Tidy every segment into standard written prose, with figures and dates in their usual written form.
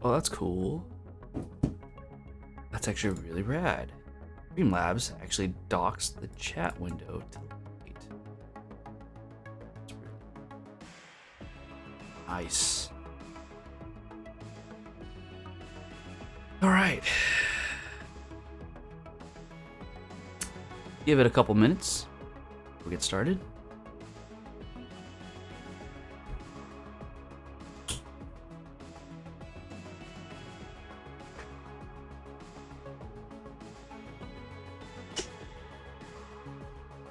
Oh, that's cool. That's actually really rad. Streamlabs actually docks the chat window to light. That's really nice. All right. Give it a couple minutes. We'll get started.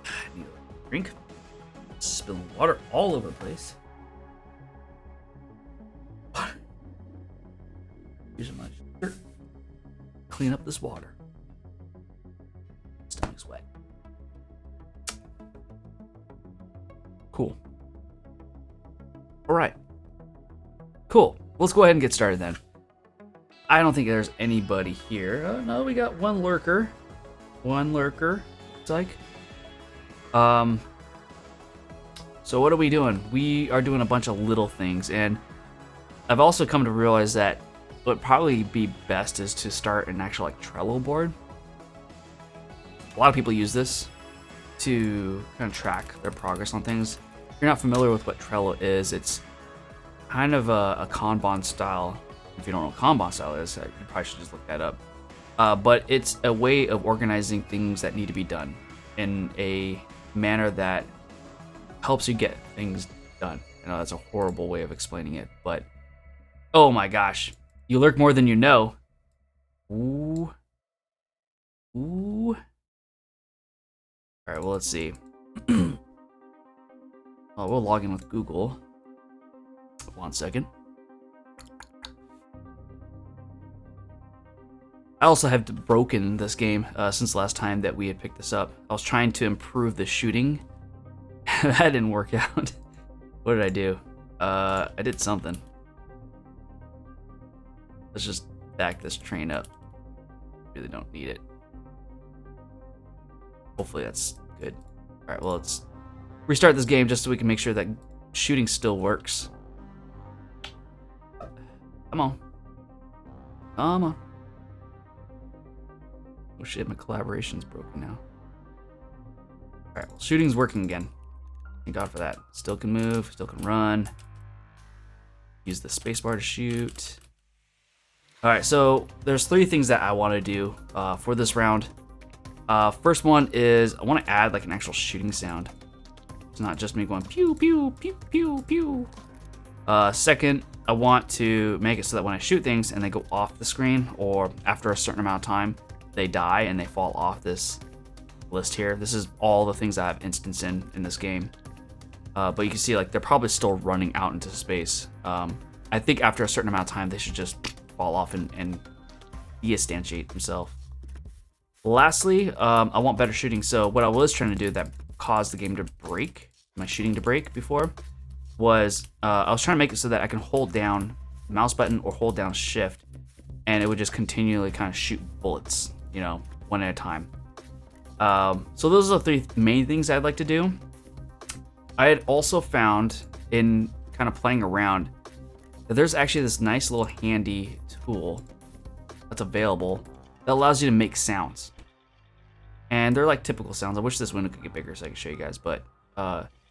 I need a drink. Spilling water all over the place. Using my shirt. Clean up this water. Stomach's wet. Cool. All right. Cool. Let's go ahead and get started then. I don't think there's anybody here. Oh, no, we got one lurker. One lurker. It's like. So what are we doing? We are doing a bunch of little things, and I've also come to realize that what would probably be best is to start an actual like Trello board. A lot of people use this to kind of track their progress on things. If you're not familiar with what Trello is, it's kind of a Kanban style. If you don't know what Kanban style is, you probably should just look that up. But it's a way of organizing things that need to be done in a manner that helps you get things done. I know that's a horrible way of explaining it, but oh my gosh, you lurk more than you know. Ooh. Ooh. All right, well, let's see. Oh, we'll log in with Google. 1 second. I also have broken this game since last time that we had picked this up. I was trying to improve the shooting. That didn't work out. What did I do? I did something. Let's just back this train up. Really don't need it. Hopefully that's good. All right, well, let's restart this game just so we can make sure that shooting still works. Come on. Come on. Oh shit, my collaboration's broken now. All right, well, shooting's working again. Thank God for that. Still can move, still can run. Use the spacebar to shoot. All right, so there's 3 things that I want to do for this round. First one is I want to add like an actual shooting sound. It's not just me going pew, pew, pew, pew, pew. Second, I want to make it so that when I shoot things and they go off the screen, or after a certain amount of time, they die and they fall off this list here. This is all the things I have instance in this game. But you can see like they're probably still running out into space. I think after a certain amount of time, they should just fall off and de-instantiate themselves. Lastly, I want better shooting. So what I was trying to do that caused the game to break, my shooting to break before, was I was trying to make it so that I can hold down the mouse button or hold down shift, and it would just continually kind of shoot bullets, you know, one at a time. So those are the 3 main things I'd like to do. I had also found in kind of playing around that there's actually this nice little handy tool that's available that allows you to make sounds. And they're like typical sounds. I wish this window could get bigger so I could show you guys, but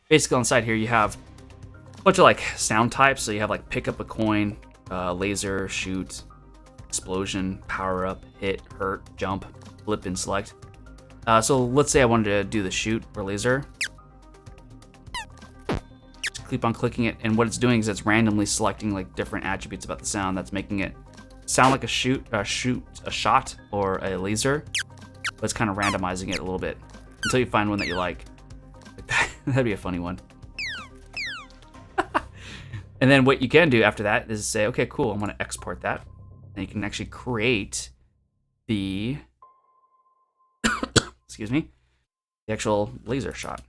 basically on the side here you have a bunch of like sound types. So you have like pick up a coin, laser, shoot, explosion, power up, hit, hurt, jump, flip, and select. So let's say I wanted to do the shoot or laser. Just keep on clicking it, and what it's doing is it's randomly selecting like different attributes about the sound that's making it sound like a shoot, a shot, or a laser. But it's kind of randomizing it a little bit until you find one that you like. That'd be a funny one. And then what you can do after that is say, okay, cool, I'm gonna export that. And you can actually create the, excuse me, the actual laser shot.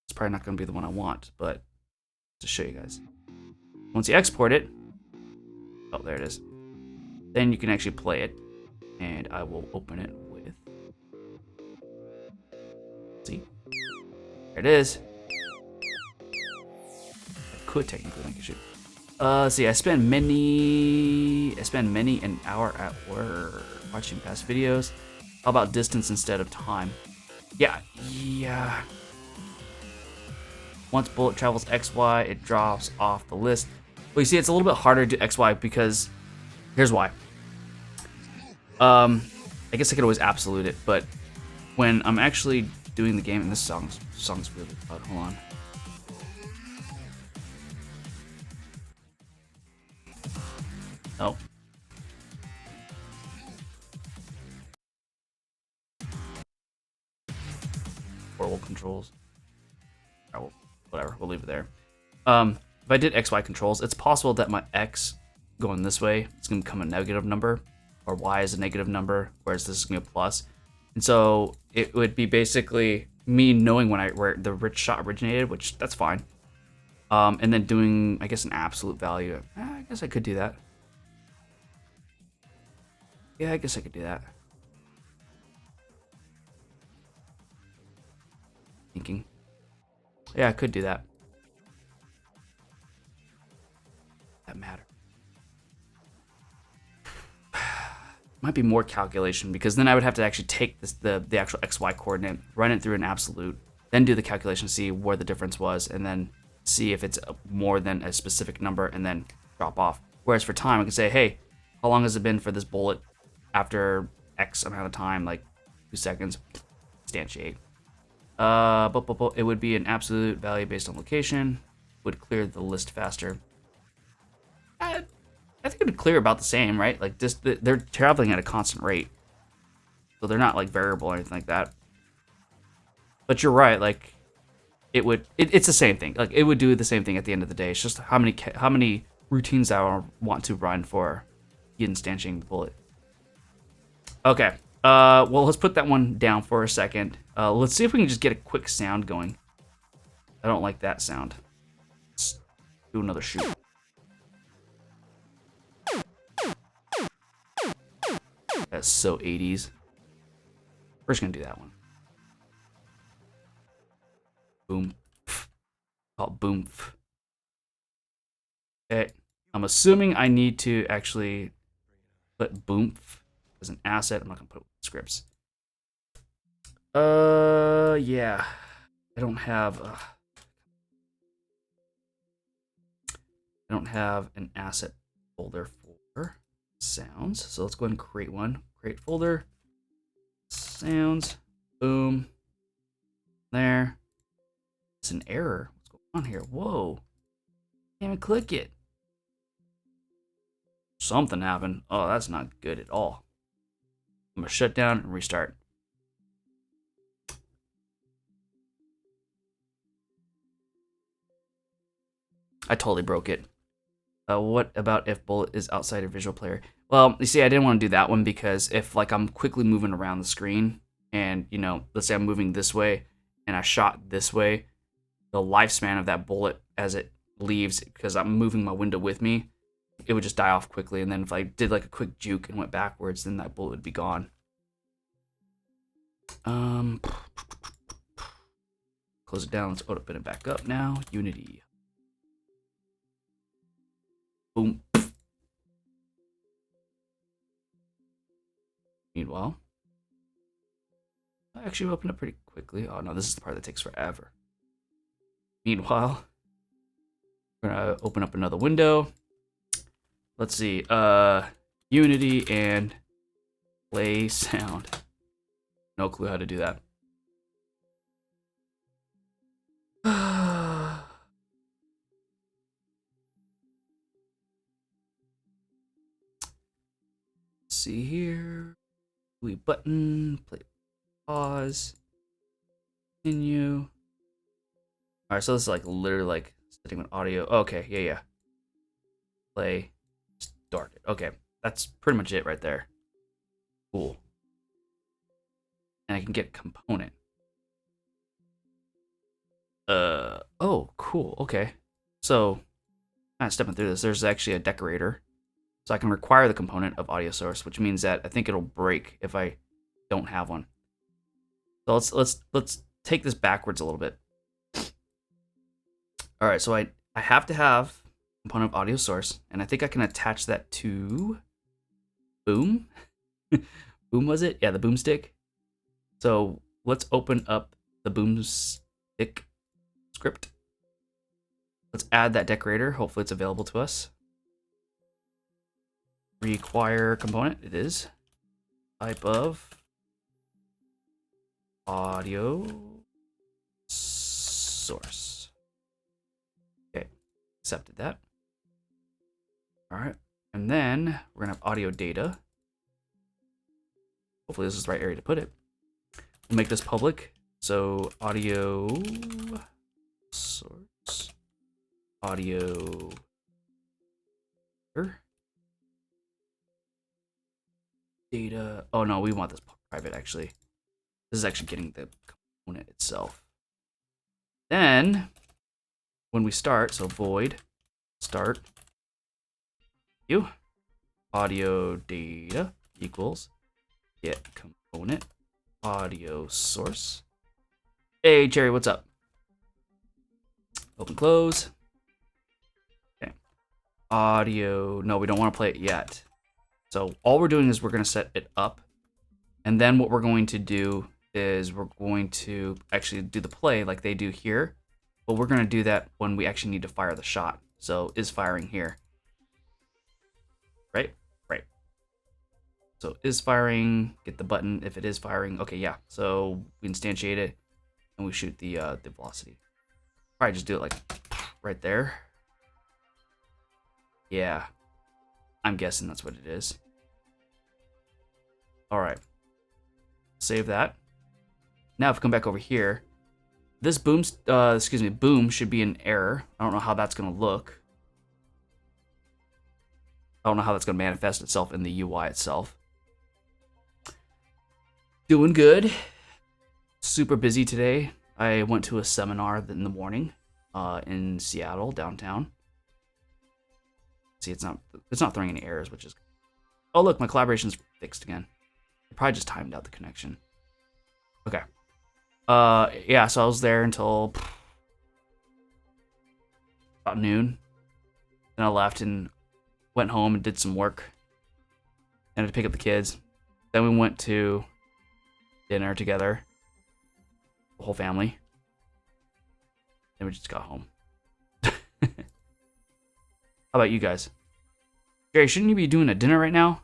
It's probably not gonna be the one I want, but to show you guys. Once you export it, oh, there it is. Then you can actually play it, and I will open it with, see, there it is. I could technically make a shoot. See, I spend many an hour at work watching past videos. How about distance instead of time? Yeah. Once bullet travels XY, it drops off the list. Well, you see, it's a little bit harder to do XY because here's why. I guess I could always absolute it, but when I'm actually doing the game, and this song's really loud. Hold on. Oh. Horrible controls. Oh, well, whatever, we'll leave it there. If I did XY controls, it's possible that my X going this way is going to become a negative number, or Y is a negative number, whereas this is going to be a plus. And so it would be basically me knowing where the shot originated, which that's fine. And then doing, I guess, an absolute value. I guess I could do that. Yeah, I guess I could do that. Thinking. Yeah, I could do that. That matter. Might be more calculation because then I would have to actually take the actual XY coordinate, run it through an absolute, then do the calculation, see where the difference was, and then see if it's more than a specific number, and then drop off. Whereas for time, I can say, hey, how long has it been for this bullet after X amount of time, like 2 seconds, instantiate. But it would be an absolute value based on location, would clear the list faster. I think it would clear about the same, right? Like they're traveling at a constant rate, so they're not like variable or anything like that. But you're right, like it's the same thing. Like it would do the same thing at the end of the day. It's just how many routines I want to run for instantiating the bullet. Okay. Well, let's put that one down for a second. Let's see if we can just get a quick sound going. I don't like that sound. Let's do another shoot. That's so 80s. We're just gonna do that one. Boom. Called boom. Okay. I'm assuming I need to actually put boom as an asset. I'm not gonna put it with scripts. Yeah. I don't have an asset folder for sounds. So let's go ahead and create one. Create folder. Sounds. Boom. There. It's an error. What's going on here? Whoa. Can't even click it. Something happened. Oh, that's not good at all. I'm gonna shut down and restart. I totally broke it. What about if bullet is outside a visual player? Well, you see, I didn't want to do that one because if like I'm quickly moving around the screen and, you know, let's say I'm moving this way and I shot this way, the lifespan of that bullet as it leaves, because I'm moving my window with me, it would just die off quickly. And then if I did like a quick juke and went backwards, then that bullet would be gone. Close it down. Let's open it back up now. Unity. Boom. Meanwhile, I actually opened it pretty quickly. Oh no, this is the part that takes forever. Meanwhile, we're gonna open up another window. Let's see, Unity and play sound. No clue how to do that. See here, button, play, pause, continue. All right, so this is like literally like setting with audio. Okay, yeah. Play, start it. Okay, that's pretty much it right there. Cool. And I can get component. Oh, cool. Okay, so kind of stepping through this. There's actually a decorator. So I can require the component of audio source, which means that I think it'll break if I don't have one. So let's take this backwards a little bit. All right, so I have to have component of audio source, and I think I can attach that to boom. Boom was it? Yeah, the boomstick. So let's open up the boomstick script. Let's add that decorator. Hopefully it's available to us. Require component. It is. Type of audio source. Okay, accepted that. All right, and then we're gonna have audio data. Hopefully this is the right area to put it. We'll make this public. So audio source, audio data. Oh no, we want this private actually. This is actually getting the component itself. Then when we start, so void start audio data equals get component audio source. Hey Jerry, what's up? Open close. Okay. Audio, no, we don't want to play it yet. So all we're doing is we're going to set it up. And then what we're going to do is we're going to actually do the play like they do here. But we're going to do that when we actually need to fire the shot. So is firing here. Right? Right. So is firing, get the button if it is firing. Okay, yeah. So we instantiate it and we shoot the velocity. Probably just do it like right there. Yeah. I'm guessing that's what it is. All right. Save that. Now if we come back over here, this boom should be an error. I don't know how that's going to look. I don't know how that's going to manifest itself in the UI itself. Doing good. Super busy today. I went to a seminar in the morning in Seattle, downtown. See, it's not throwing any errors, which is... Oh, look, my collaboration's fixed again. I probably just timed out the connection. Okay. Yeah, so I was there until about noon. Then I left and went home and did some work. And I had to pick up the kids. Then we went to dinner together. The whole family. Then we just got home. How about you guys? Jerry, shouldn't you be doing a dinner right now?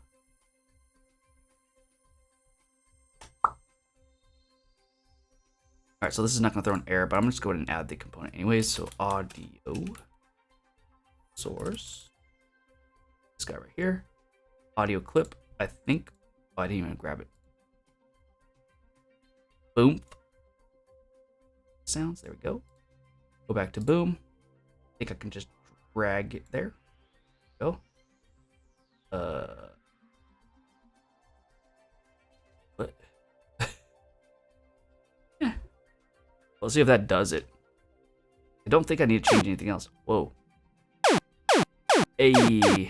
Alright, so this is not going to throw an error, but I'm just going to go ahead and add the component anyways. So audio source. This guy right here. Audio clip, I think. Oh, I didn't even grab it. Boom. Sounds, there we go. Go back to boom. I think I can just drag it there. Go. What? Yeah. Let's see if that does it. I don't think I need to change anything else. Whoa. Hey. I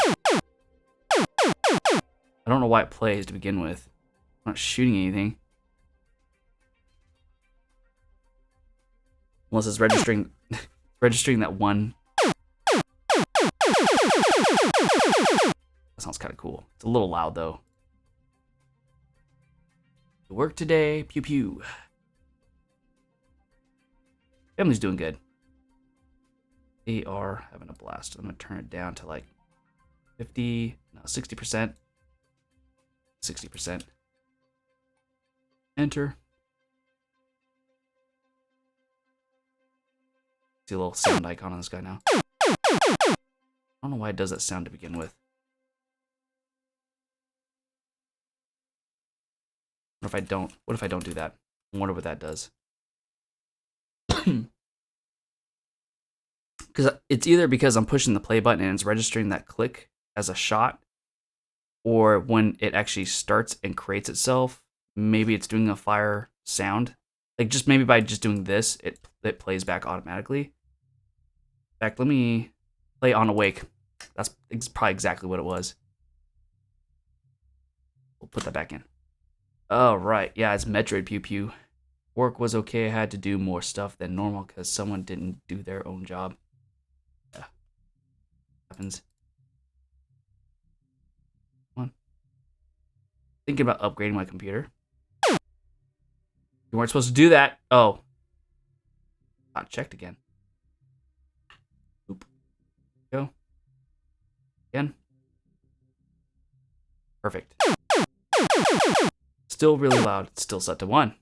don't know why it plays to begin with. I'm not shooting anything. Unless it's registering registering that one. That sounds kind of cool. It's a little loud though. Work today, pew pew. Family's doing good. They are having a blast. I'm gonna turn it down to like 60%. 60%. Enter. See a little sound icon on this guy now. I don't know why it does that sound to begin with. What if I don't? What if I don't do that? I wonder what that does. Because it's either because I'm pushing the play button and it's registering that click as a shot, or when it actually starts and creates itself, maybe it's doing a fire sound. Like just maybe by just doing this, it plays back automatically. In fact, let me play on awake. That's probably exactly what it was. We'll put that back in. Oh, right. Yeah, it's Metroid Pew Pew. Work was okay. I had to do more stuff than normal because someone didn't do their own job. Yeah. Happens. Come on. Thinking about upgrading my computer. You weren't supposed to do that. Oh. Not checked again. Oop. Go. Again. Perfect. Still really loud. It's still set to 1.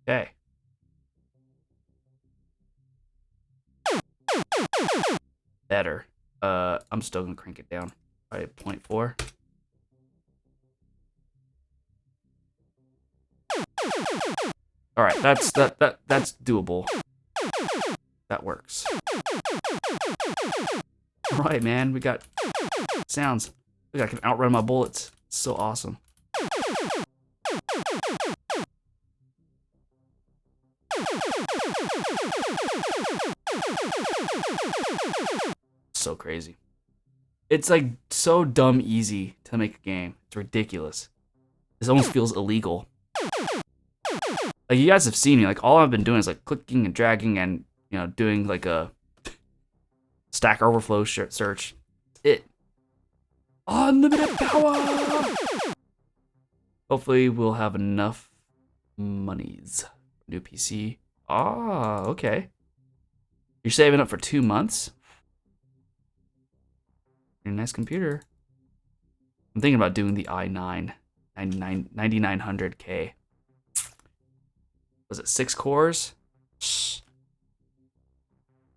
Okay. Better. I'm still gonna crank it down by 0.4. All right, that's doable. That works. All right, man, we got sounds. Look, I can outrun my bullets. It's so awesome. So crazy. It's like so dumb easy to make a game. It's ridiculous. This almost feels illegal. Like, you guys have seen me, like, all I've been doing is like clicking and dragging and, you know, doing like a Stack Overflow search. It. Unlimited power! Hopefully we'll have enough monies. New PC. Ah, okay. You're saving up for 2 months? Your nice computer. I'm thinking about doing the i9 9900K. Was it 6 cores? I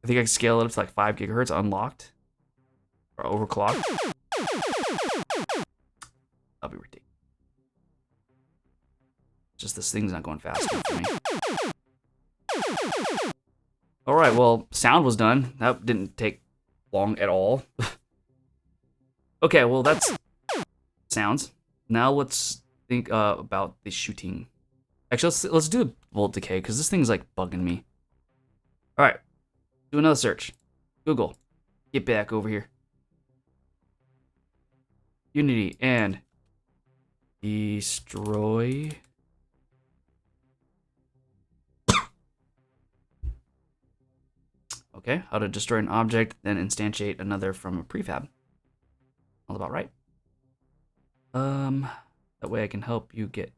think I can scale it up to like 5 gigahertz unlocked or overclocked. That'll be ridiculous. Just this thing's not going fast enough for me. All right, well, sound was done. That didn't take long at all. Okay, well, that's sounds. Now let's think about the shooting. Actually, let's do a volt decay because this thing's like bugging me. All right, do another search. Google, get back over here. Unity and destroy. Okay, how to destroy an object, then instantiate another from a prefab. All about right. That way I can help you get.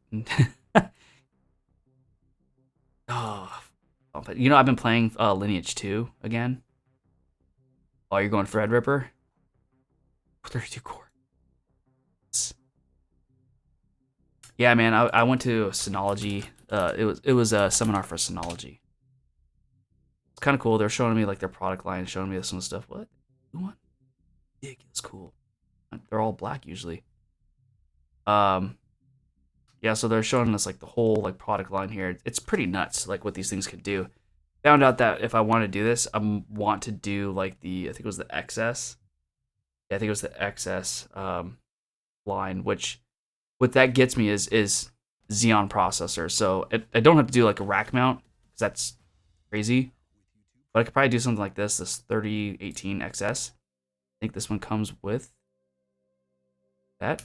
Oh, you know, I've been playing Lineage 2 again. Oh, you're going Threadripper? 32 core. Yeah, man, I went to Synology. It was a seminar for Synology. It's kind of cool. They're showing me like their product line, showing me some stuff. What? What? Ridiculous cool. They're all black usually. Yeah, so they're showing us like the whole like product line here. It's pretty nuts, like what these things could do. Found out that if I want to do this, I want to do like I think it was the XS. Yeah, I think it was the XS line, which what that gets me is Xeon processor. So I don't have to do like a rack mount because that's crazy. But I could probably do something like this 3018 XS. I think this one comes with that.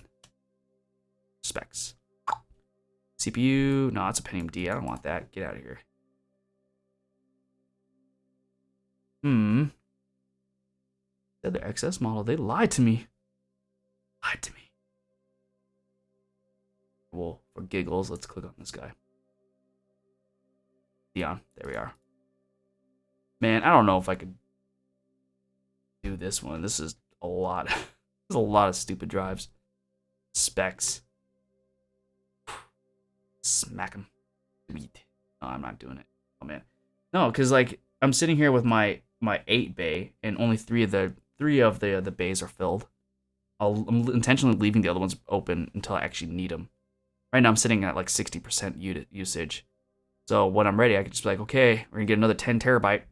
Specs. CPU, no, it's a Pentium D. I don't want that. Get out of here. The other XS model, they lied to me. Lied to me. Well, for giggles, let's click on this guy. Dion, there we are. Man, I don't know if I could do this one. This is a lot. There's a lot of stupid drives. Specs. Smack them. Sweet. No, I'm not doing it. Oh man. No, because like I'm sitting here with my 8 bay and only three of the bays are filled. I'm intentionally leaving the other ones open until I actually need them. Right now I'm sitting at like 60% usage. So when I'm ready, I can just be like, okay, we're gonna get another 10 terabyte,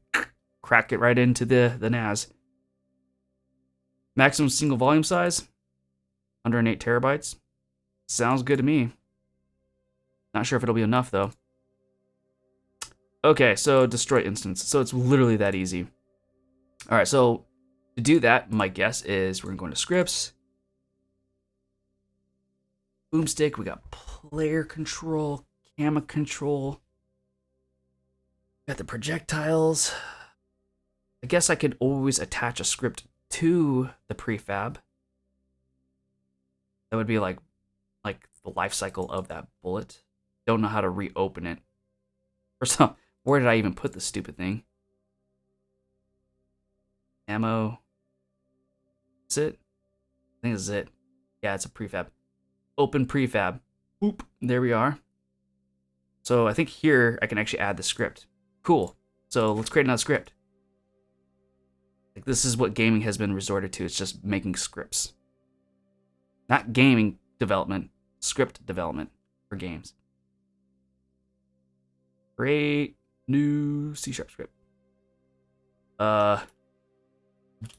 crack it right into the NAS. Maximum single volume size, 108 terabytes. Sounds good to me. Not sure if it'll be enough though. Okay, so destroy instance. So it's literally that easy. All right, so to do that, my guess is we're gonna go into scripts. Boomstick, we got player control, camera control. Got the projectiles. I guess I could always attach a script to the prefab. That would be like the life cycle of that bullet. Don't know how to reopen it. Where did I even put this stupid thing? Ammo. Is it? I think this is it. Yeah, it's a prefab. Open prefab. Boop. There we are. So I think here I can actually add the script. Cool. So let's create another script. Like, this is what gaming has been resorted to. It's just making scripts. Not gaming development, script development for games. Create new C# script.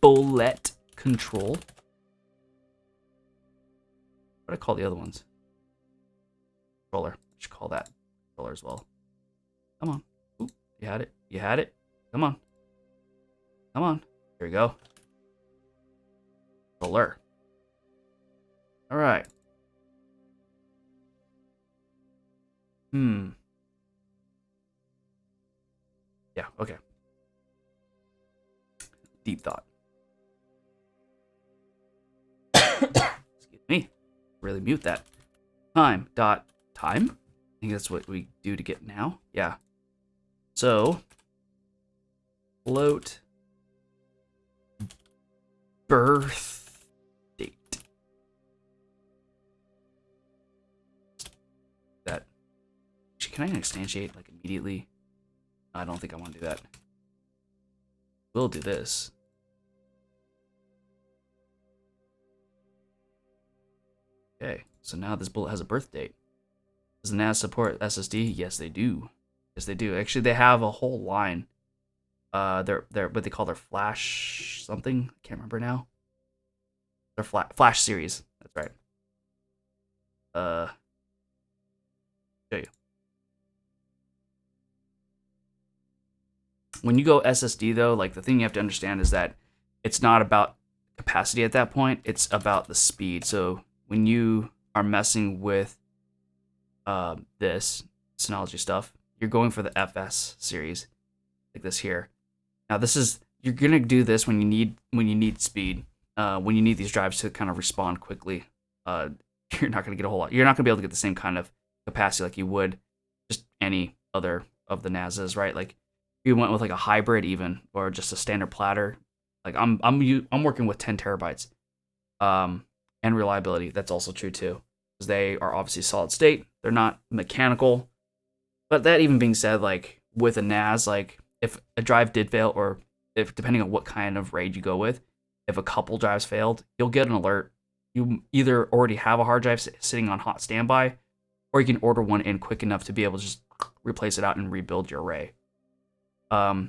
Bullet control. What do I call the other ones? Controller. I should call that controller as well. Come on. Ooh, you had it. You had it. Come on. Come on. Here we go. Controller. All right. Yeah, okay. Deep thought. Excuse me. Really mute that. Time. I think that's what we do to get now. Yeah. So, float birth date. That. Can I instantiate like immediately? I don't think I want to do that. We'll do this. Okay, so now this bullet has a birth date. Does the NAS support SSD? Yes, they do. Yes, they do. Actually, they have a whole line. They're what they call their flash something. I can't remember now. Their flash series. That's right. Show you. When you go SSD though, like the thing you have to understand is that it's not about capacity at that point. It's about the speed. So when you are messing with this Synology stuff, you're going for the FS series, like this here. Now this is, you're gonna do this when you need speed, when you need these drives to kind of respond quickly. You're not gonna get a whole lot. You're not gonna be able to get the same kind of capacity like you would just any other of the NASs, right? Like if you went with like a hybrid even, or just a standard platter, like I'm working with 10 terabytes, and reliability. That's also true too, because they are obviously solid state. They're not mechanical. But that even being said, like with a NAS, like if a drive did fail, or if depending on what kind of RAID you go with, if a couple drives failed, you'll get an alert. You either already have a hard drive sitting on hot standby, or you can order one in quick enough to be able to just replace it out and rebuild your array. But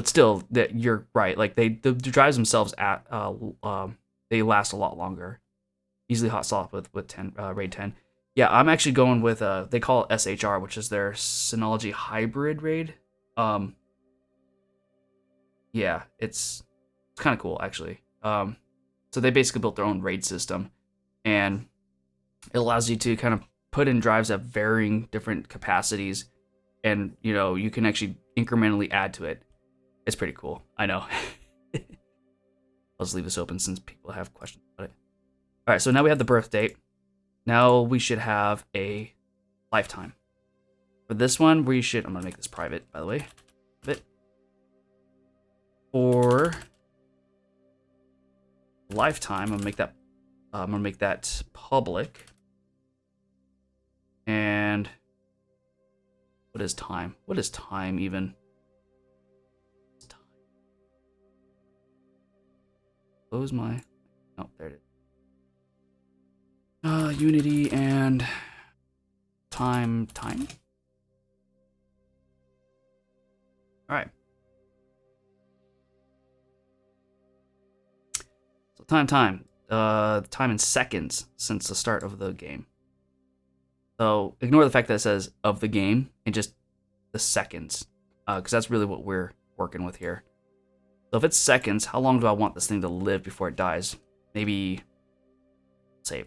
still, that you're right. Like the drives themselves they last a lot longer. Easily hot swap with 10 RAID 10. Yeah, I'm actually going with they call it SHR, which is their Synology hybrid RAID. Yeah, it's kind of cool actually. So they basically built their own RAID system, and it allows you to kind of put in drives at varying different capacities, and you can actually incrementally add to it. It's pretty cool. I know. I'll just leave this open since people have questions about it. All right, so now we have the birth date. Now we should have a lifetime. For this one, I'm gonna make this private, by the way. For lifetime, I'm gonna make that public. And what is time? What is time even? Close my. Oh, there it is. Unity and time. All right. So time. Time in seconds since the start of the game. So ignore the fact that it says of the game and just the seconds, because that's really what we're working with here. So if it's seconds, how long do I want this thing to live before it dies? Maybe, say,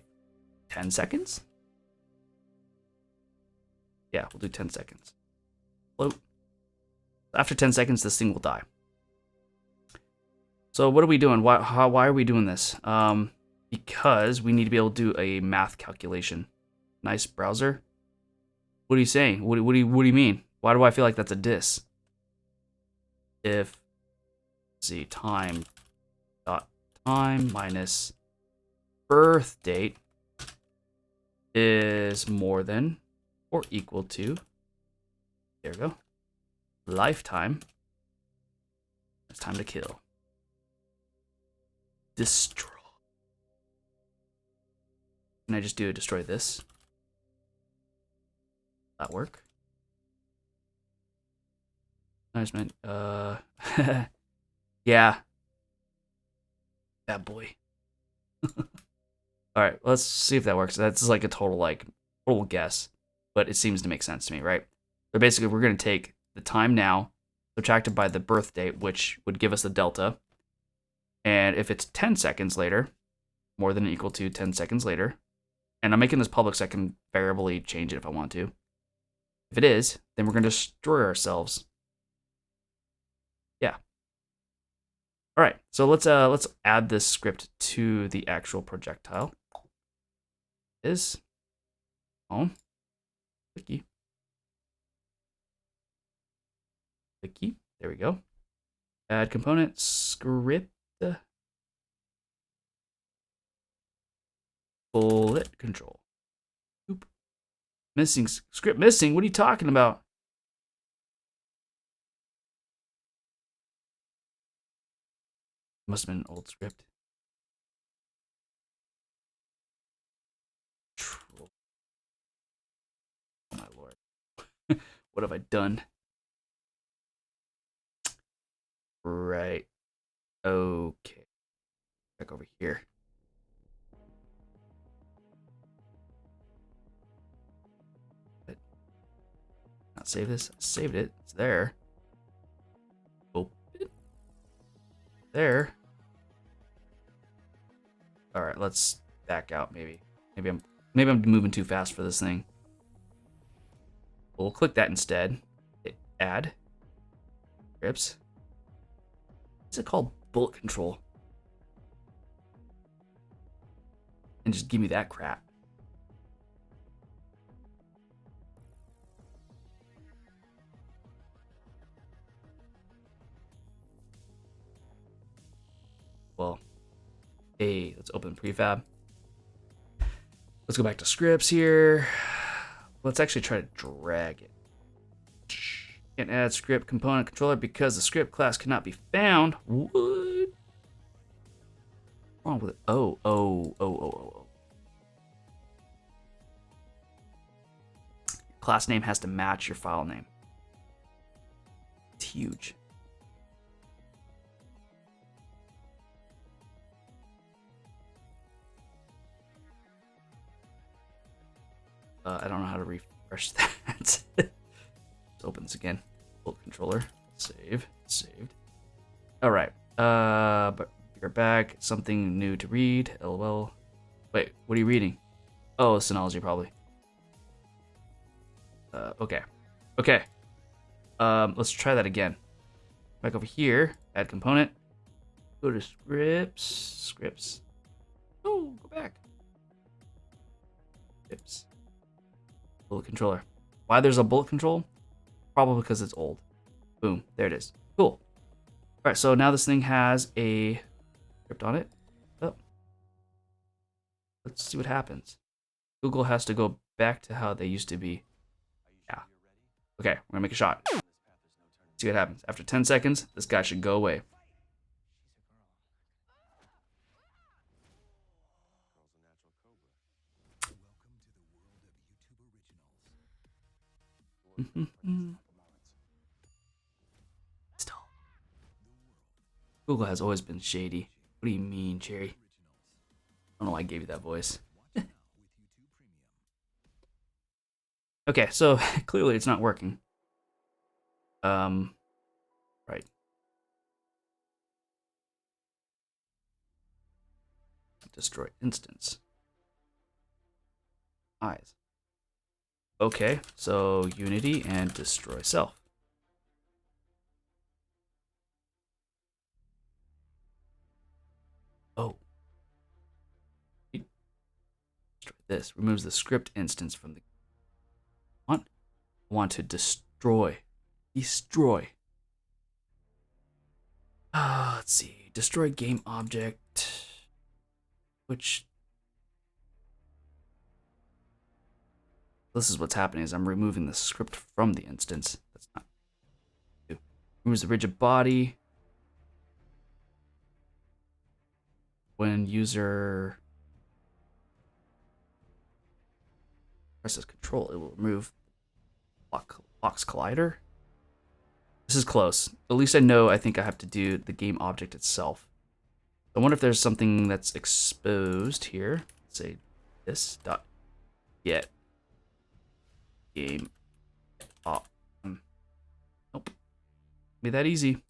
10 seconds? Yeah, we'll do 10 seconds. Float. After 10 seconds, this thing will die. So what are we doing? Why are we doing this? Because we need to be able to do a math calculation. Nice browser. What are you saying? What do you mean? Why do I feel like that's a diss? If, let's see, time minus birth date is more than or equal to, there we go, lifetime, it's time to kill. Destroy. Can I just do destroy this? That work? Management. Yeah. That boy. All right, let's see if that works. That's like a total guess, but it seems to make sense to me, right? So basically, we're going to take the time now subtracted by the birth date, which would give us the delta. And if it's 10 seconds later, more than or equal to 10 seconds later, and I'm making this public so I can variably change it if I want to. If it is, then we're going to destroy ourselves. Yeah. All right, so let's add this script to the actual projectile. Is home clicky. There we go. Add component script bullet control. Oop. Missing script missing. What are you talking about? Must have been an old script. Oh my lord. What have I done? Right. Okay. Back over here. Not save this. I saved it. It's there. Open. There. All right, let's back out. Maybe I'm moving too fast for this thing. We'll click that instead. Hit add scripts. What's it called? Bullet control. And just give me that crap. Well, hey, let's open prefab. Let's go back to scripts here. Let's actually try to drag it. Can't add script component controller because the script class cannot be found. What? What's wrong with it? Oh. Class name has to match your file name. It's huge. I don't know how to refresh that. Let's open this again. Bolt controller. Save. Saved. All right. But you're back. Something new to read. LOL. Wait, what are you reading? Oh, Synology probably. Okay. Okay. Let's try that again. Back over here. Add component. Go to scripts. Scripts. Oh, go back. Scripts. Bullet controller. Why there's a bullet control? Probably because it's old. Boom. There it is. Cool. All right. So now this thing has a script on it. Oh. Let's see what happens. Google has to go back to how they used to be. Yeah. Okay. We're going to make a shot. See what happens. After 10 seconds, this guy should go away. Still. Google has always been shady. What do you mean, Cherry? I don't know why I gave you that voice. Okay, so clearly it's not working. Right. Destroy instance. Eyes. Okay, so Unity and destroy self. this? Removes the script instance from the I want to destroy. Destroy. Let's see. Destroy game object. Which this is what's happening is I'm removing the script from the instance. That's not good. Removes the rigid body. When user presses control, it will remove box collider. This is close. At least I know I think I have to do the game object itself. I wonder if there's something that's exposed here. Let's say this dot get game. Nope. Be that easy.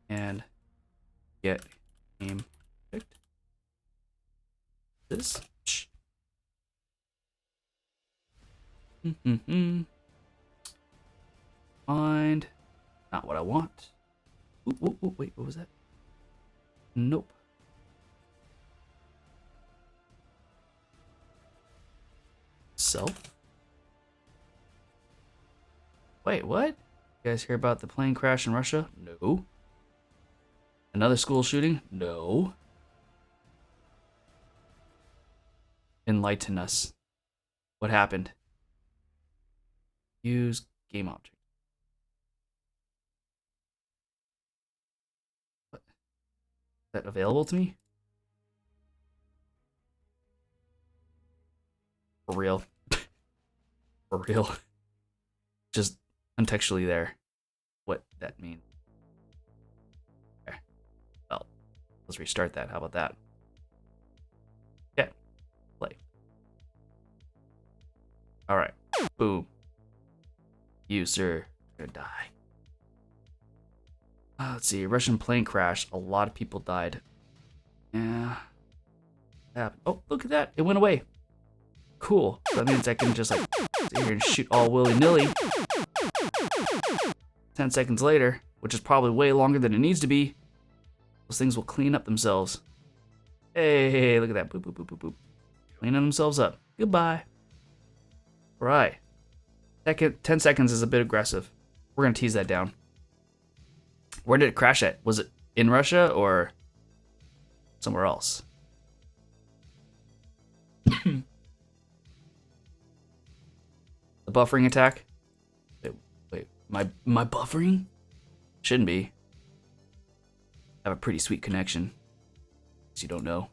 And get game object. This. Find. Not what I want. Ooh, wait, what was that? Nope. Self. Wait, what? You guys hear about the plane crash in Russia? No. Another school shooting? No. Enlighten us. What happened? Use game object. What? Is that available to me? For real. For real. Just contextually there. What that means. Okay. Well, let's restart that. How about that? Yeah. Play. Alright. Boom. User gonna die. Let's see. Russian plane crash. A lot of people died. Yeah. Happened. Oh, look at that. It went away. Cool. So that means I can just like sit here and shoot all willy-nilly. 10 seconds later, which is probably way longer than it needs to be, those things will clean up themselves. Hey, look at that. Boop, boop, boop, boop, boop. Cleaning themselves up. Goodbye. All right. 10 seconds is a bit aggressive. We're going to tease that down. Where did it crash at? Was it in Russia or somewhere else? The buffering attack? Wait, my buffering? Shouldn't be. I have a pretty sweet connection. As you don't know.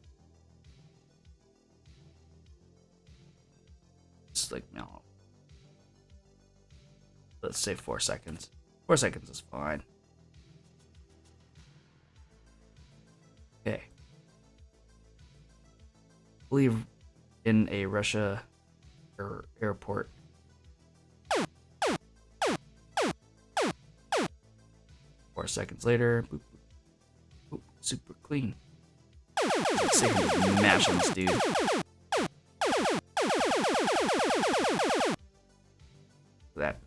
It's like, no. Let's say 4 seconds. 4 seconds is fine. Okay. I believe in a Russia airport. Four seconds later, boop, boop, boop, super clean. Let's see if we can mash on this dude. That.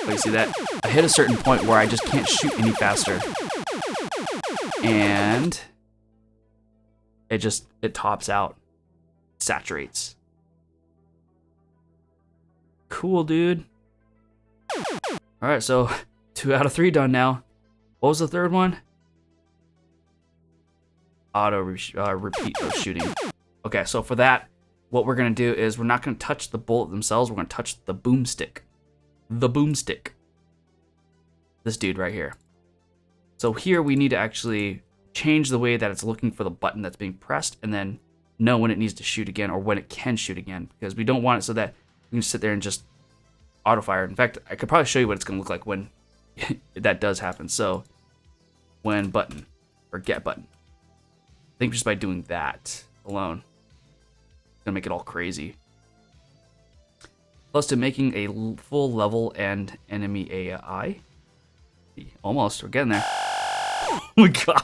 Oh, you see that? I hit a certain point where I just can't shoot any faster. And it tops out. Saturates. Cool, dude. Alright, so 2 out of 3 done now. What was the third one? Auto repeat of shooting. Okay, so for that, what we're going to do is we're not going to touch the bullet themselves. We're going to touch the boomstick. The boomstick. This dude right here. So here we need to actually change the way that it's looking for the button that's being pressed and then know when it needs to shoot again or when it can shoot again, because we don't want it so that we can sit there and just auto fire. In fact, I could probably show you what it's going to look like when that does happen. So when button or get button. I think just by doing that alone, it's going to make it all crazy. Plus to making a full level and enemy AI. Almost, we're getting there. Oh my god.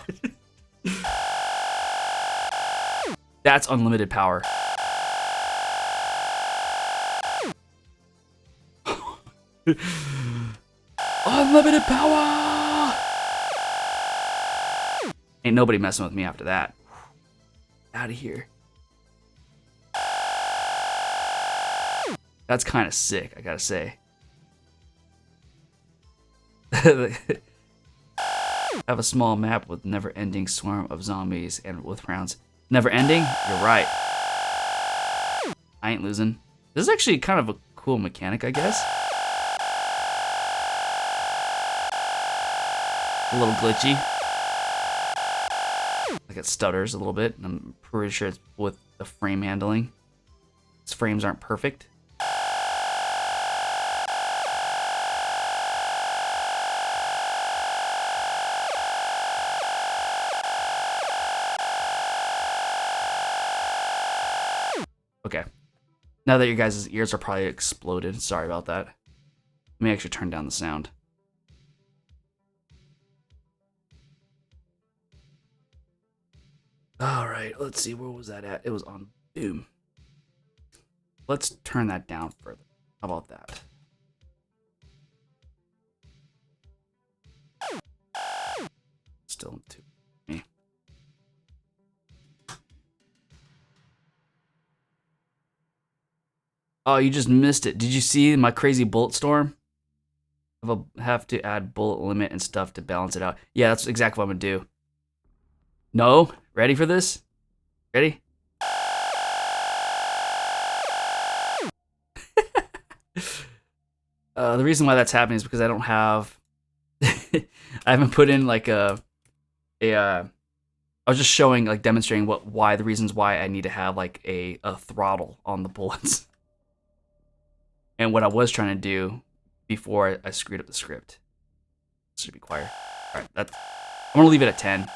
That's unlimited power. Unlimited power! Ain't nobody messing with me after that. Out of here. That's kind of sick, I gotta say. Have a small map with never-ending swarm of zombies and with rounds. Never-ending? You're right. I ain't losing. This is actually kind of a cool mechanic, I guess. A little glitchy. Like it stutters a little bit. And I'm pretty sure it's with the frame handling. Its frames aren't perfect. Okay. Now that your guys' ears are probably exploded, sorry about that. Let me actually turn down the sound. Alright, let's see, where was that at? It was on Boom. Let's turn that down further. How about that? Still too me. Oh, you just missed it. Did you see my crazy bullet storm? I'll have to add bullet limit and stuff to balance it out. Yeah, that's exactly what I'm gonna do. No? Ready for this? Ready? The reason why that's happening is because I don't have... I haven't put in like I was just showing, like demonstrating why the reasons why I need to have like a throttle on the bullets. And what I was trying to do before I screwed up the script. This should be quiet. All right, I'm gonna leave it at 10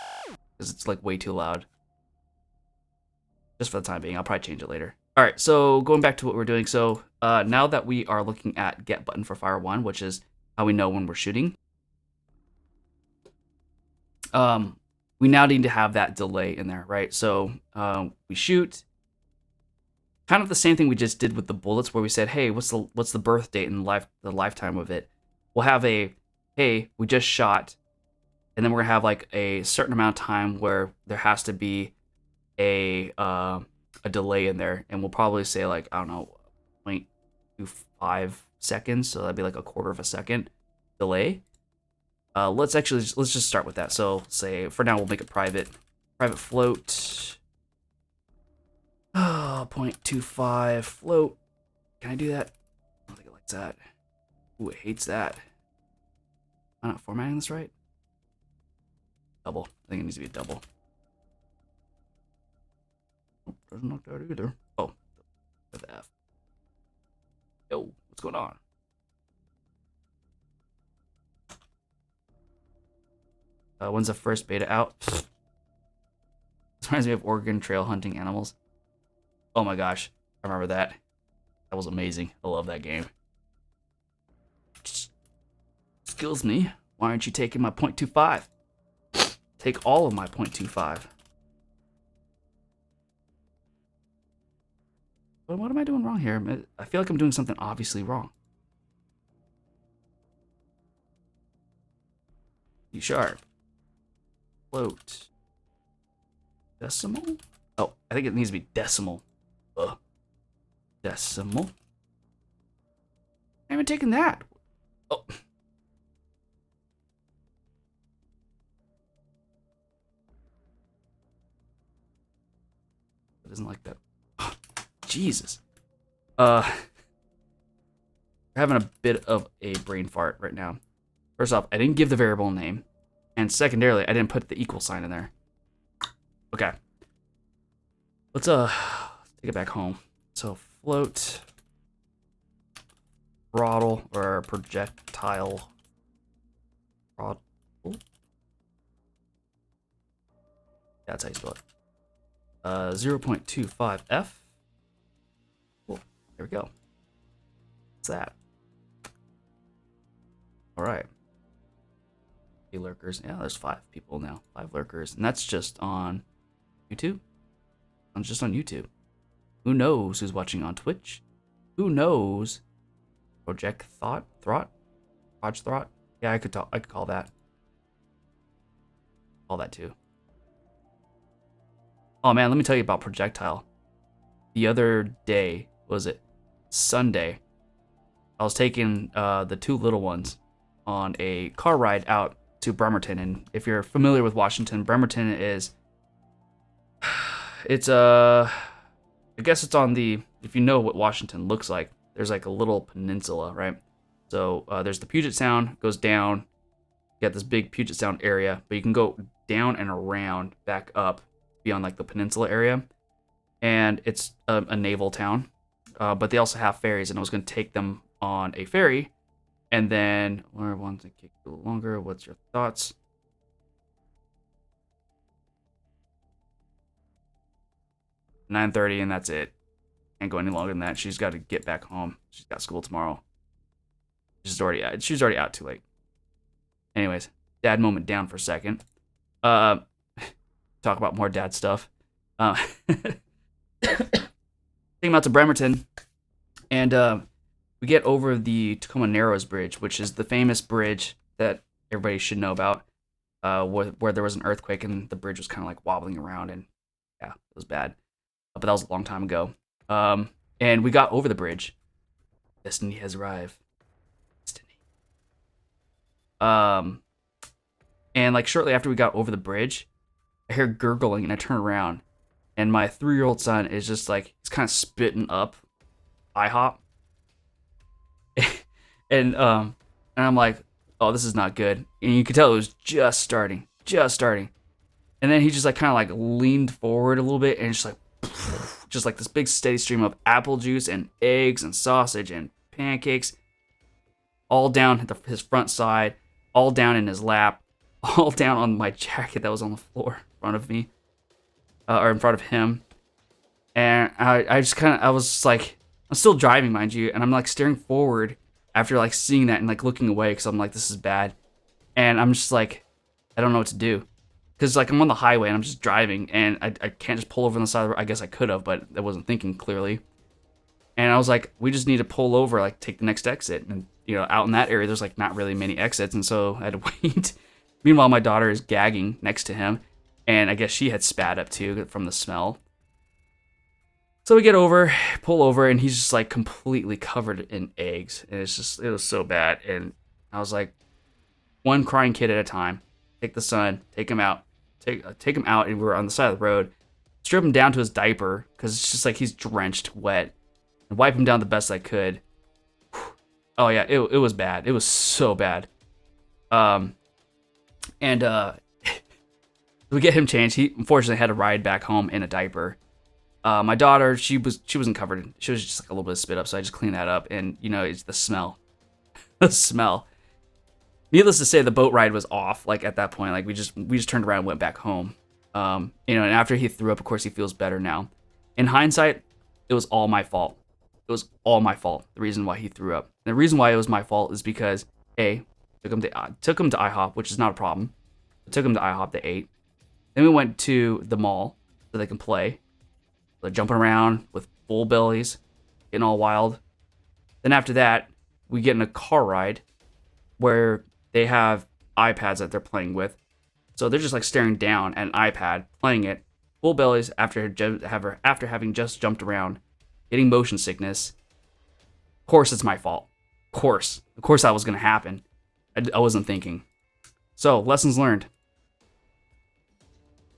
because it's like way too loud. Just for the time being, I'll probably change it later. All right, so going back to what we're doing. So now that we are looking at get button for fire 1, which is how we know when we're shooting. We now need to have that delay in there, right? So we shoot. Kind of the same thing we just did with the bullets, where we said, "Hey, what's the birth date and the lifetime of it?" We'll have a, "Hey, we just shot," and then we're gonna have like a certain amount of time where there has to be a delay in there, and we'll probably say like, I don't know, 0.25 seconds, so that'd be like a quarter of a second delay. Let's just start with that. So say for now we'll make it private float. 0.25 float. Can I do that? I don't think it likes that. Ooh, it hates that. Am I not formatting this right? Double. I think it needs to be a double. Oh, doesn't look that either. Oh, the F. Yo, what's going on? When's the first beta out? This reminds me of Oregon Trail hunting animals. Oh my gosh, I remember that. That was amazing. I love that game. Excuse me, why aren't you taking my 0.25? Take all of my 0.25. But what am I doing wrong here? I feel like I'm doing something obviously wrong. C sharp. Float. Decimal? Oh, I think it needs to be decimal. Decimal. I haven't taken that. Oh. It isn't like that. Oh, Jesus. We're having a bit of a brain fart right now. First off, I didn't give the variable name. And secondarily, I didn't put the equal sign in there. Okay. Let's take it back home. So float, throttle, or projectile, throttle. That's how you spell it. 0.25 F. Cool. There we go. What's that? All right. Hey, lurkers. Yeah, there's 5 people now. 5 lurkers, and that's just on YouTube. I'm just on YouTube. Who knows who's watching on Twitch? Who knows? Project Thought? Projectile. Yeah, I could call that. Call that too. Oh man, let me tell you about Projectile. The other day, was it Sunday? I was taking the two little ones on a car ride out to Bremerton, and if you're familiar with Washington, Bremerton is it's I guess it's on the, if you know what Washington looks like, there's like a little peninsula, right? So there's the Puget Sound, goes down, you got this big Puget Sound area, but you can go down and around back up beyond like the peninsula area, and it's a naval town, but they also have ferries, and I was going to take them on a ferry, and then where ones that take a little longer. What's your thoughts? 9:30, and that's it. Can't go any longer than that. She's got to get back home. She's got school tomorrow. She's already out too late. Anyways, dad moment down for a second. Talk about more dad stuff. Taking him out to Bremerton, and we get over the Tacoma Narrows Bridge, which is the famous bridge that everybody should know about, where there was an earthquake and the bridge was kind of like wobbling around, and yeah, it was bad. But that was a long time ago. And we got over the bridge. Destiny has arrived. Destiny. And like shortly after we got over the bridge, I hear gurgling, and I turn around, and my 3-year-old son is just like, he's kind of spitting up IHOP. and I'm like, oh, this is not good. And you could tell it was just starting. And then he just like kind of like leaned forward a little bit, and just like this big steady stream of apple juice and eggs and sausage and pancakes, all down his front side, all down in his lap, all down on my jacket that was on the floor in front of me, or in front of him. And I was like, I'm still driving, mind you, and I'm like staring forward after like seeing that and like looking away, because I'm like, this is bad. And I'm just like, I don't know what to do. Because like I'm on the highway and I'm just driving, and I can't just pull over on the side of the road. I guess I could have, but I wasn't thinking clearly. And I was like, we just need to pull over, like take the next exit. And out in that area, there's like not really many exits, and so I had to wait. Meanwhile, my daughter is gagging next to him, and I guess she had spat up too from the smell. So we pull over, and he's just like completely covered in eggs, and it was so bad. And I was like, one crying kid at a time. Take the son, take him out. Take him out, and we were on the side of the road. Strip him down to his diaper, because it's just like he's drenched wet, and wipe him down the best I could. Oh yeah, it was bad. It was so bad. And we get him changed. He unfortunately had to ride back home in a diaper. My daughter, she wasn't covered. She was just like a little bit of spit up, so I just cleaned that up. And it's the smell. The smell. Needless to say, the boat ride was off. Like at that point, like we just turned around and went back home. And after he threw up, of course, he feels better now. In hindsight, it was all my fault. It was all my fault. The reason why he threw up. And the reason why it was my fault is because took him to IHOP, which is not a problem. I took him to IHOP. They ate. Then we went to the mall so they can play. They're jumping around with full bellies, getting all wild. Then after that, we get in a car ride where they have iPads that they're playing with. So they're just like staring down at an iPad, playing it, full bellies after having just jumped around, getting motion sickness. Of course, it's my fault. Of course that was going to happen. I wasn't thinking. So, lessons learned.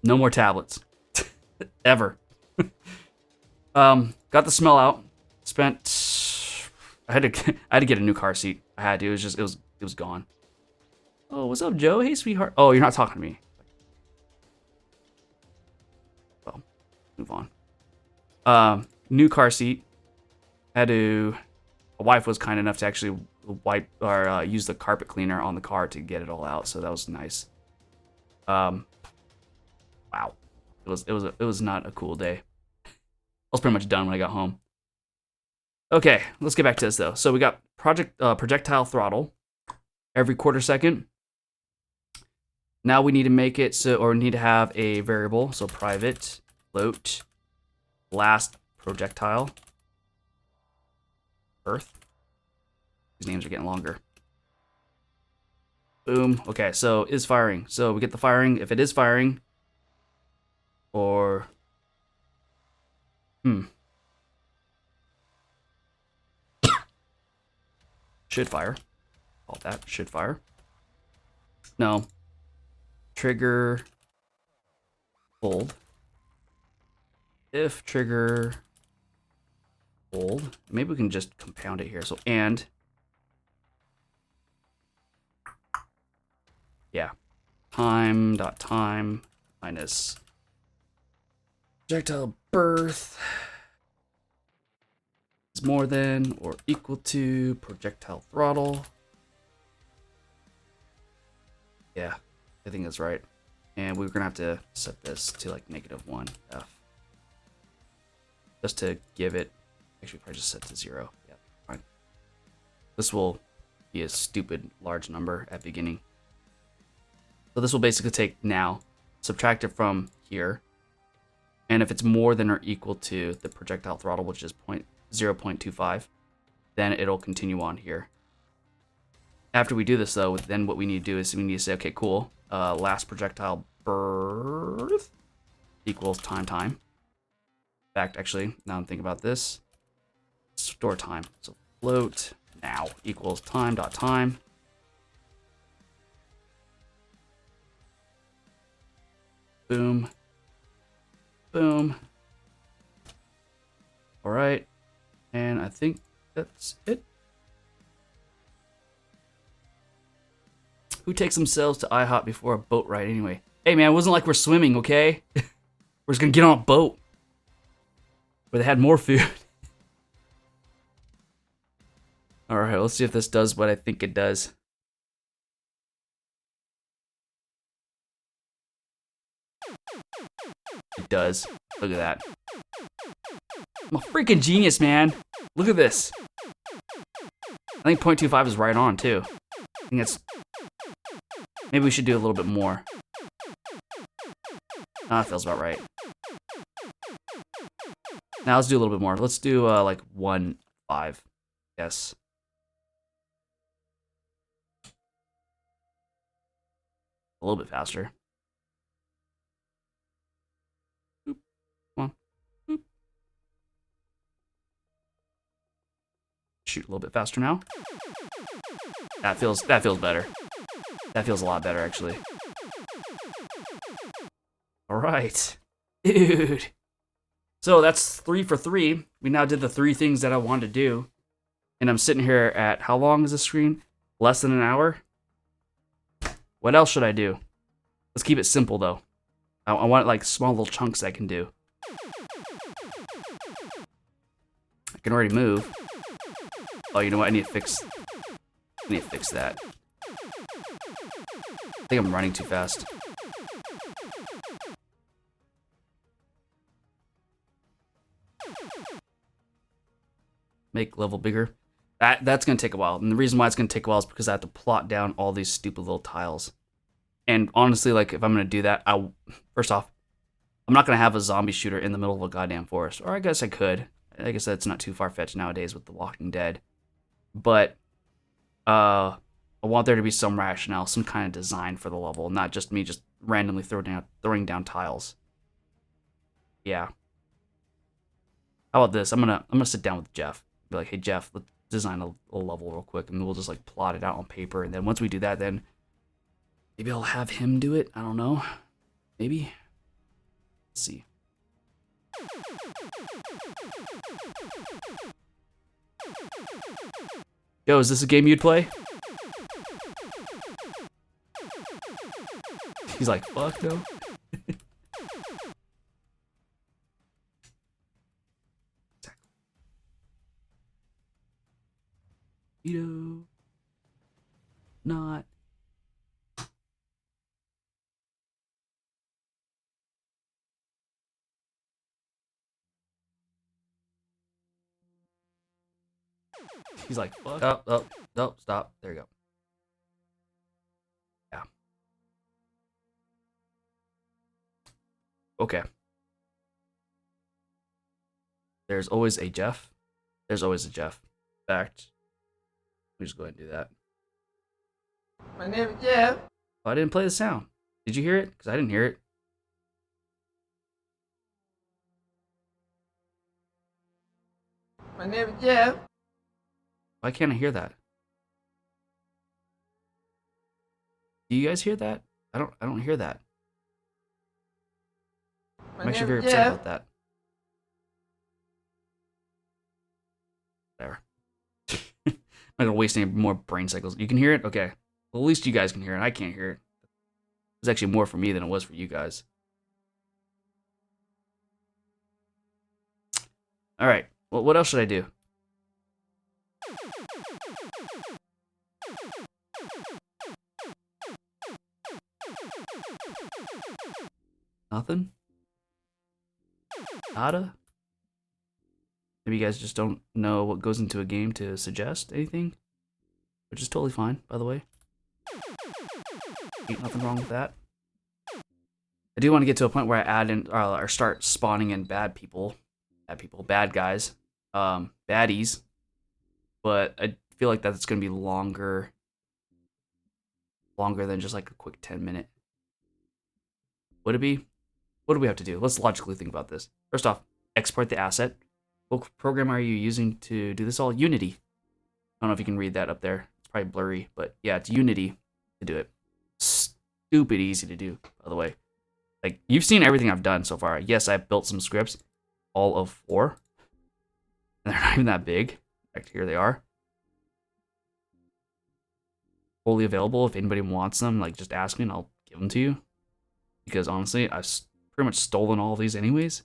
No more tablets. Ever. Got the smell out. I had to get a new car seat. I had to. It was gone. Oh, what's up, Joe? Hey, sweetheart. Oh, you're not talking to me. Well, move on. New car seat. My wife was kind enough to actually wipe or use the carpet cleaner on the car to get it all out, so that was nice. Wow. It was not a cool day. I was pretty much done when I got home. Okay, let's get back to this though. So we got projectile throttle every quarter second. Now we need to make it we need to have a variable. So private float last projectile earth. These names are getting longer. Boom. Okay, so is firing. So we get the firing. If it is firing, or should fire. All that should fire. No. Trigger hold. If trigger hold, maybe we can just compound it here. So and yeah, time minus projectile birth is more than or equal to projectile throttle. Yeah, I think that's right. And we're gonna have to set this to like -1 F. Just to give it, actually probably just set to 0. Yeah, fine. This will be a stupid large number at beginning. So this will basically take now, subtract it from here, and if it's more than or equal to the projectile throttle, which is 0.25, then it'll continue on here. After we do this though, then what we need to do is we need to say, okay, cool, last projectile birth equals time. In fact, actually, now I'm thinking about this, store time. So float now equals time. Boom. Boom. All right. And I think that's it. Who takes themselves to IHOP before a boat ride anyway? Hey man, it wasn't like we're swimming, okay? We're just gonna get on a boat where they had more food. All right, let's see if this does what I think it does. It does. Look at that. I'm a freaking genius, man. Look at this. I think 0.25 is right on, too. I think that's... Maybe we should do a little bit more. That feels about right. Now let's do a little bit more. Let's do like 1.5. Yes. A little bit faster. Boop. Come on. Boop. Shoot a little bit faster now. That feels better. That feels a lot better, actually. All right. Dude. So that's 3 for 3. We now did the 3 things that I wanted to do. And I'm sitting here at, how long is this screen? Less than an hour? What else should I do? Let's keep it simple, though. I want like small little chunks I can do. I can already move. Oh, you know what? I need to fix that. I think I'm running too fast. Make level bigger. That's going to take a while. And the reason why it's going to take a while is because I have to plot down all these stupid little tiles. And honestly, like, if I'm going to do that, first off, I'm not going to have a zombie shooter in the middle of a goddamn forest. Or I guess I could. I guess that's not too far-fetched nowadays with The Walking Dead. But I want there to be some rationale, some kind of design for the level, not just me just randomly throwing down tiles. Yeah. How about this? I'm gonna sit down with Jeff. Be like, hey Jeff, let's design a level real quick, and we'll just like plot it out on paper. And then once we do that, then maybe I'll have him do it. I don't know. Maybe. Let's see. Yo, is this a game you'd play? He's like, fuck no. Veto. Not. He's like, fuck. Oh, stop. There you go. Yeah. Okay. There's always a Jeff. There's always a Jeff. In fact, me just go ahead and do that. My name is Jeff. Oh, I didn't play the sound. Did you hear it? Because I didn't hear it. My name is Jeff. Why can't I hear that? Do you guys hear that? I don't hear that. I'm actually very upset about that. There. I'm not gonna waste any more brain cycles. You can hear it? Okay. Well, at least you guys can hear it. I can't hear it. It's actually more for me than it was for you guys. All right. Well, what else should I do? Nothing? Nada? Maybe you guys just don't know what goes into a game to suggest anything? Which is totally fine, by the way. Ain't nothing wrong with that. I do want to get to a point where I add in, or start spawning in bad bad guys, baddies. But I feel like that's going to be longer than just like a quick 10-minute. Would it be? What do we have to do? Let's logically think about this. First off, export the asset. What program are you using to do this all? Unity. I don't know if you can read that up there. It's probably blurry, but yeah, it's Unity to do it. Stupid easy to do, by the way. Like, you've seen everything I've done so far. Yes, I've built some scripts, all of 4. And they're not even that big. In fact, here they are. Fully available. If anybody wants them, like, just ask me and I'll give them to you. Because honestly, I've pretty much stolen all of these anyways.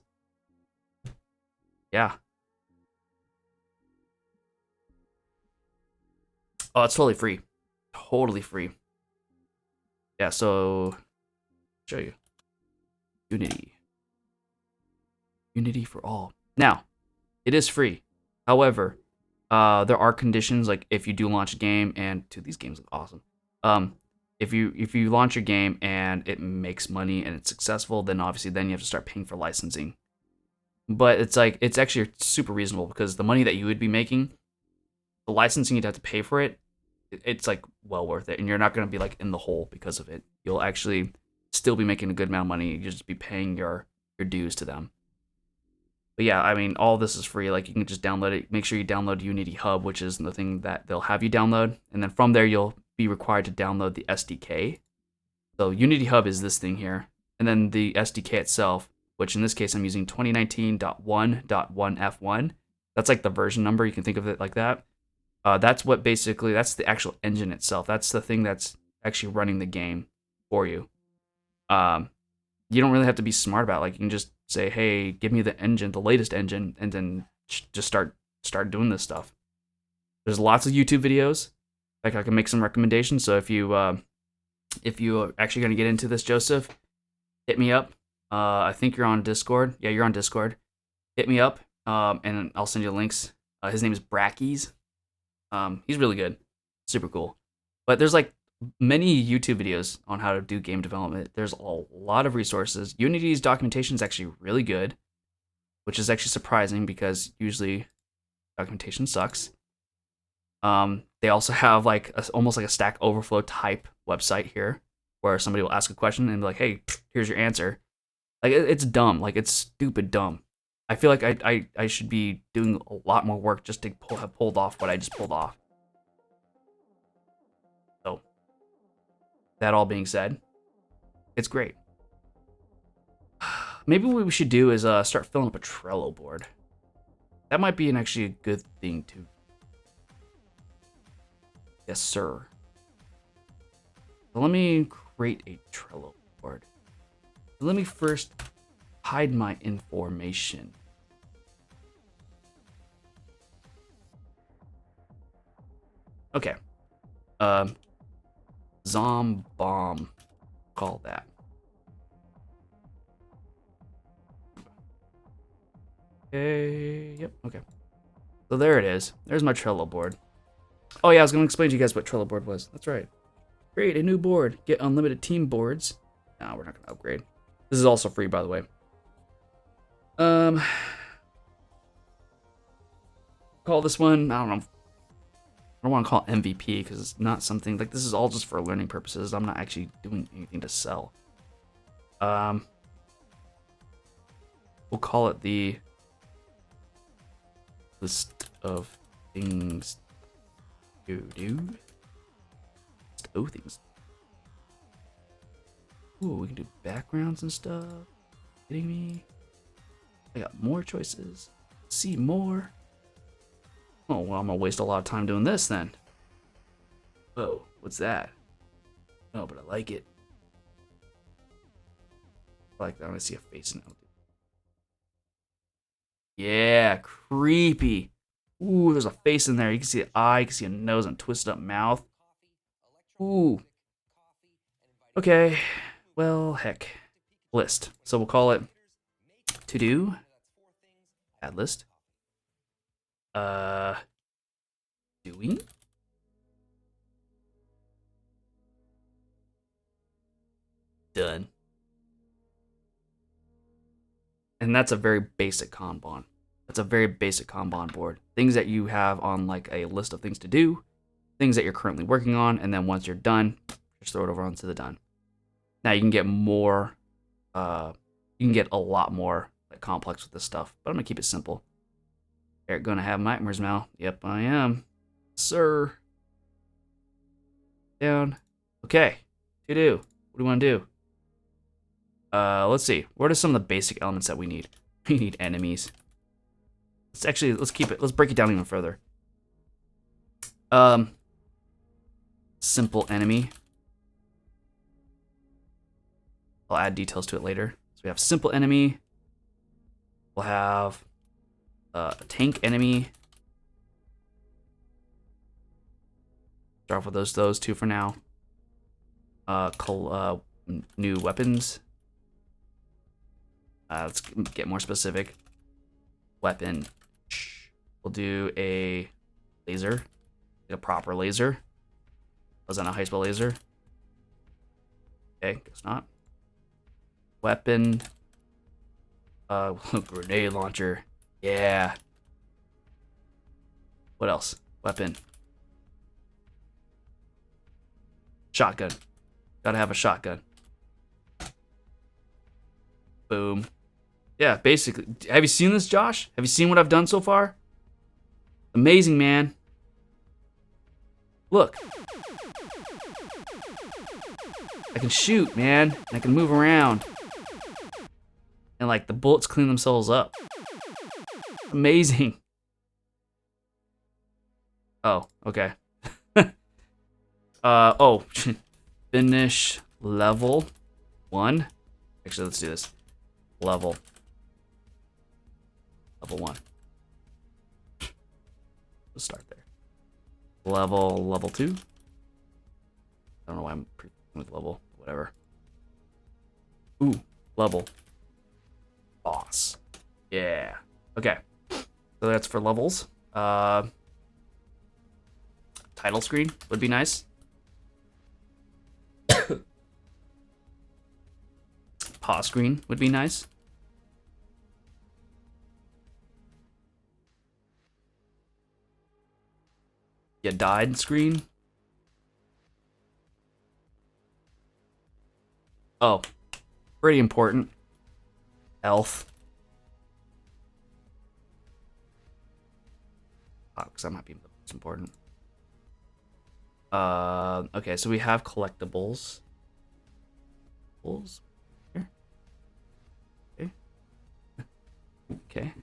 Yeah. Oh, it's totally free. Totally free. Yeah, so show you. Unity. Unity for all. Now, it is free. However, there are conditions, like if you do launch a game, and dude, these games look awesome. If you launch your game and it makes money and it's successful, then obviously then you have to start paying for licensing. But it's like, it's actually super reasonable because the money that you would be making, the licensing you'd have to pay for it, it's like well worth it, and you're not going to be like in the hole because of it. You'll actually still be making a good amount of money. You just be paying your dues to them. But yeah, I mean, all this is free. Like, you can just download it. Make sure you download Unity Hub, which is the thing that they'll have you download, and then from there you'll be required to download the SDK. So Unity Hub is this thing here, and then the SDK itself, which in this case I'm using 2019.1.1F1. That's like the version number. You can think of it like that. That's the actual engine itself. That's the thing that's actually running the game for you. You don't really have to be smart about it. Like, you can just say, hey, give me the engine, the latest engine, and then just start doing this stuff. There's lots of YouTube videos. In fact, I can make some recommendations. So if you are actually going to get into this, Joseph, hit me up. I think you're on Discord. Yeah, you're on Discord. Hit me up, and I'll send you links. His name is Brackies. He's really good. Super cool. But there's like many YouTube videos on how to do game development. There's a lot of resources. Unity's documentation is actually really good, which is actually surprising because usually documentation sucks. They also have like almost like a Stack Overflow type website here where somebody will ask a question and be like, hey, here's your answer. Like, it's dumb. Like, it's stupid dumb. I feel like I should be doing a lot more work just to have pulled off what I just pulled off. So, that all being said, it's great. Maybe what we should do is start filling up a Trello board. That might be actually a good thing to. Yes, sir. So let me create a Trello board. Let me first hide my information. Okay. Zombomb. Call that. Okay. Yep. Okay. So there it is. There's my Trello board. Oh yeah, I was going to explain to you guys what Trello board was. That's right. Create a new board. Get unlimited team boards. No, we're not going to upgrade. This is also free, by the way. Call this one, I don't know. don't want to call it MVP because it's not something like this is all just for learning purposes. I'm not actually doing anything to sell. We'll call it the list of things to do. List of things. Ooh, we can do backgrounds and stuff. Kidding me? I got more choices. See more. Oh, well, I'm gonna waste a lot of time doing this then. Whoa, what's that? Oh, but I like it. I like that when I see a face now. Yeah, creepy. Ooh, there's a face in there. You can see an eye, you can see a nose and twisted up mouth. Ooh. Okay, well, heck. List. So we'll call it to do. Add list. Doing. Done. And that's a very basic Kanban. That's a very basic Kanban board. Things that you have on like a list of things to do, things that you're currently working on, and then once you're done, just throw it over onto the done. Now you can get more, you can get a lot more like complex with this stuff, but I'm gonna keep it simple. Eric gonna have nightmares now. Yep, I am. Sir. Down. Okay. To do. What do we want to do? Let's see. What are some of the basic elements that we need? We need enemies. Let's keep it. Let's break it down even further. Simple enemy. I'll add details to it later. So we have simple enemy. We'll have a tank enemy. Start off with those two for now. New weapons. Let's get more specific. Weapon. We'll do a laser. A proper laser. Was that a high-speed laser? Okay, guess not. Weapon. Grenade launcher. Yeah. What else? Weapon. Shotgun. Gotta have a shotgun. Boom. Yeah, basically. Have you seen this, Josh? Have you seen what I've done so far? Amazing, man. Look. I can shoot, man. And I can move around. And like the bullets clean themselves up. Amazing. Oh, okay. Finish level 1. Actually, let's do this. Level 1. Let's start there. Level 2. I don't know why I'm with level, whatever. Ooh, level. Boss. Yeah. Okay. So that's for levels. Title screen would be nice. Pause screen would be nice. You died screen. Oh, pretty important. Health. Because that might be the most important. Okay, so we have collectibles. Here. Okay.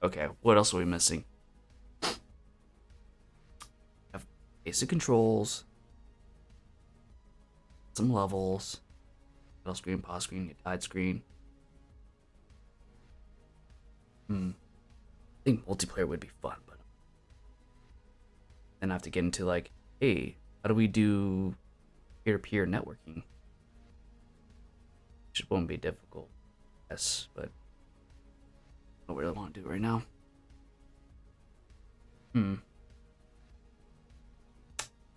Okay, what else are we missing? Have basic controls. Some levels. Title screen, pause screen, guide screen. I think multiplayer would be fun, but then I have to get into like, hey, how do we do peer-to-peer networking? Which won't be difficult, yes, but I don't really want to do it right now.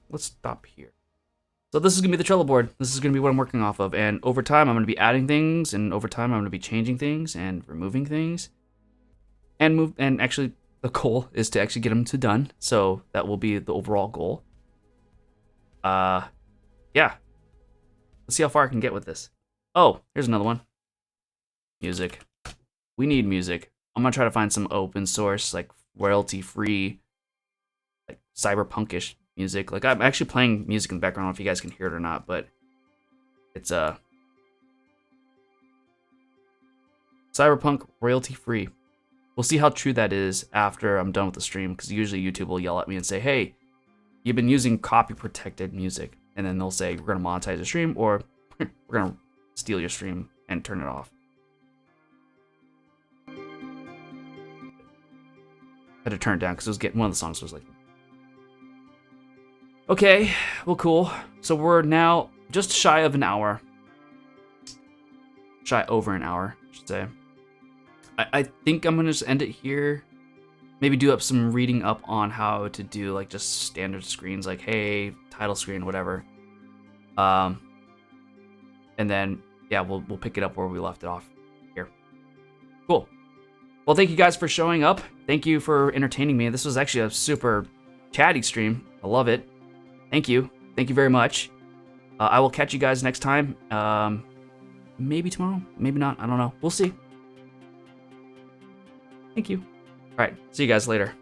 Let's stop here. So this is gonna be the Trello board. This is gonna be what I'm working off of, and over time I'm gonna be adding things, and over time I'm gonna be changing things and removing things, and actually the goal is to actually get them to done. So that will be the overall goal. Yeah. Let's see how far I can get with this. Oh, here's another one. Music. We need music. I'm gonna try to find some open source, like royalty-free, like cyberpunkish music. Like I'm actually playing music in the background. I don't know if you guys can hear it or not, but it's cyberpunk royalty-free. We'll see how true that is after I'm done with the stream, because usually YouTube will yell at me and say, hey, you've been using copy-protected music. And then they'll say, we're going to monetize your stream, or we're going to steal your stream and turn it off. Had to turn it down because it was getting, one of the songs was like, okay, well, cool. So we're now just shy of an hour. Shy over an hour, I should say. I think I'm gonna just end it here. Maybe do up some reading up on how to do like just standard screens, like hey, title screen, whatever. And then yeah, we'll pick it up where we left it off here. Cool. Well, thank you guys for showing up. Thank you for entertaining me. This was actually a super chatty stream. I love it. Thank you. Thank you very much. I will catch you guys next time. Maybe tomorrow, maybe not. I don't know. We'll see. Thank you. All right. See you guys later.